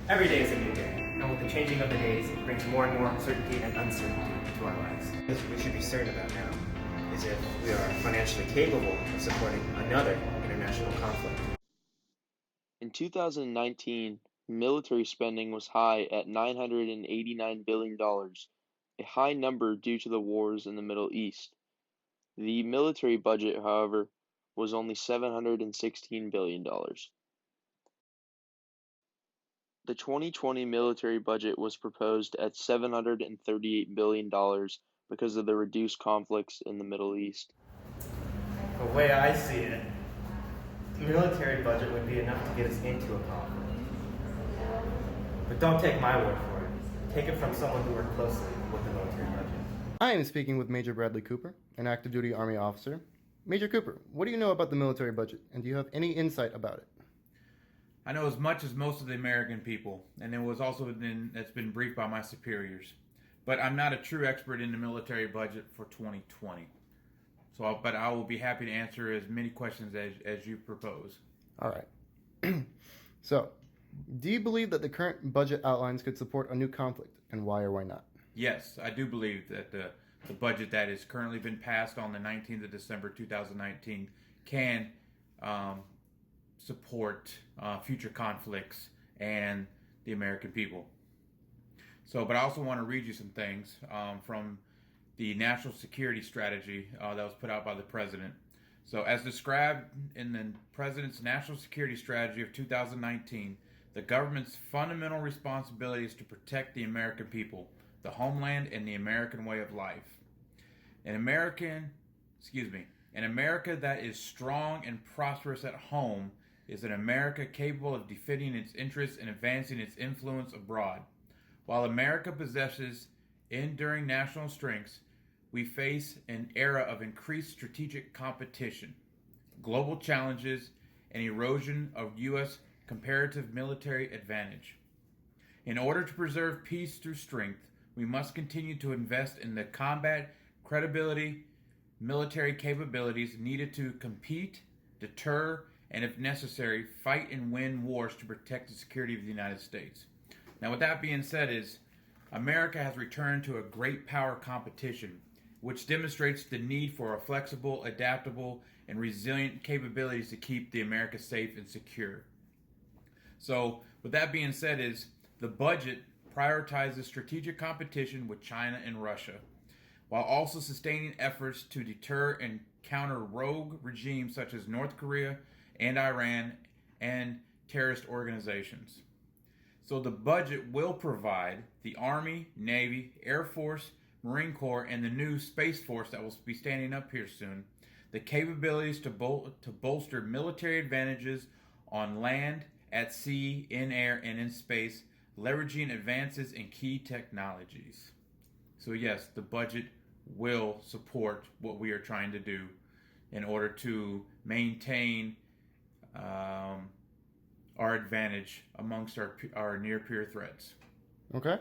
Every day is a new day, and with the changing of the days, it brings more and more uncertainty and uncertainty into our lives. What we should be certain about now is if we are financially capable of supporting another international conflict. In 2019, military spending was high at $989 billion, a high number due to the wars in the Middle East. The military budget, however, was only $716 billion. The 2020 military budget was proposed at $738 billion because of the reduced conflicts in the Middle East. The way I see it, the military budget would be enough to get us into a conflict. But don't take my word for it. Take it from someone who worked closely with the military budget. I am speaking with Major Bradley Cooper, an active duty Army officer. Major Cooper, what do you know about the military budget, and do you have any insight about it? I know as much as most of the American people, and it's been briefed by my superiors. But I'm not a true expert in the military budget for 2020. But I will be happy to answer as many questions as you propose. All right. So, do you believe that the current budget outlines could support a new conflict, and why or why not? Yes, I do believe that the budget that has currently been passed on the 19th of December 2019 can support future conflicts and the American people. But I also want to read you some things from the National Security Strategy that was put out by the President. So as described in the President's National Security Strategy of 2019, the government's fundamental responsibility is to protect the American people, the homeland, and the American way of life. An America that is strong and prosperous at home is an America capable of defending its interests and advancing its influence abroad. While America possesses enduring national strengths, we face an era of increased strategic competition, global challenges, and erosion of U.S. comparative military advantage. In order to preserve peace through strength, we must continue to invest in the combat credibility, military capabilities needed to compete, deter, and if necessary, fight and win wars to protect the security of the United States. Now, with that being said, America has returned to a great power competition, which demonstrates the need for a flexible, adaptable, and resilient capabilities to keep the America safe and secure. So, with that being said, the budget prioritizes strategic competition with China and Russia, while also sustaining efforts to deter and counter rogue regimes such as North Korea and Iran and terrorist organizations. So the budget will provide the Army, Navy, Air Force, Marine Corps, and the new Space Force that will be standing up here soon, the capabilities to bolster military advantages on land, at sea, in air, and in space, leveraging advances in key technologies. So yes, the budget will support what we are trying to do in order to maintain our advantage amongst our near peer threats. Okay.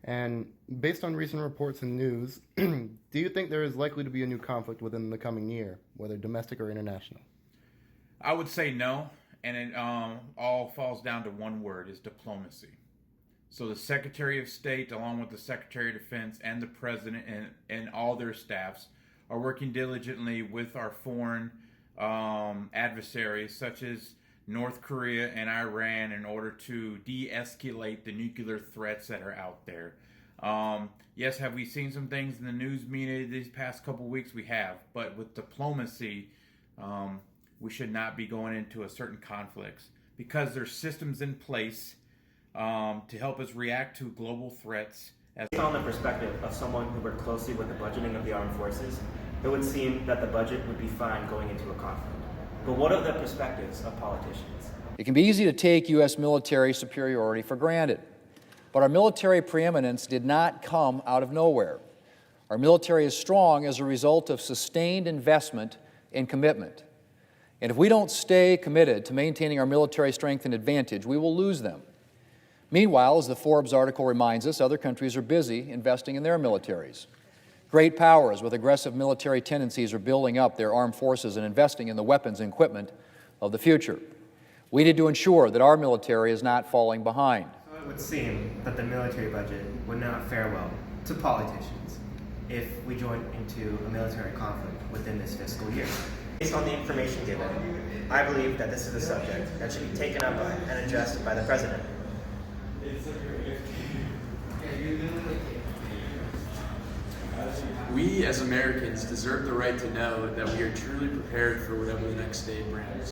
And based on recent reports and news, do you think there is likely to be a new conflict within the coming year, whether domestic or international? I would say no, and it all falls down to one word, is diplomacy. So the Secretary of State, along with the Secretary of Defense and the President and all their staffs, are working diligently with our foreign adversaries, such as North Korea and Iran, in order to de-escalate the nuclear threats that are out there. Yes, have we seen some things in the news media these past couple weeks? We have, but with diplomacy, we should not be going into a certain conflicts because there's systems in place to help us react to global threats. Based on the perspective of someone who worked closely with the budgeting of the armed forces, it would seem that the budget would be fine going into a conflict. But what are the perspectives of politicians? It can be easy to take U.S. military superiority for granted, but our military preeminence did not come out of nowhere. Our military is strong as a result of sustained investment and commitment. And if we don't stay committed to maintaining our military strength and advantage, we will lose them. Meanwhile, as the Forbes article reminds us, other countries are busy investing in their militaries. Great powers with aggressive military tendencies are building up their armed forces and investing in the weapons and equipment of the future. We need to ensure that our military is not falling behind. would seem that the military budget would not fare well to politicians if we join into a military conflict within this fiscal year. Based on the information given, I believe that this is a subject that should be taken up by and addressed by the President. We as Americans deserve the right to know that we are truly prepared for whatever the next day brings.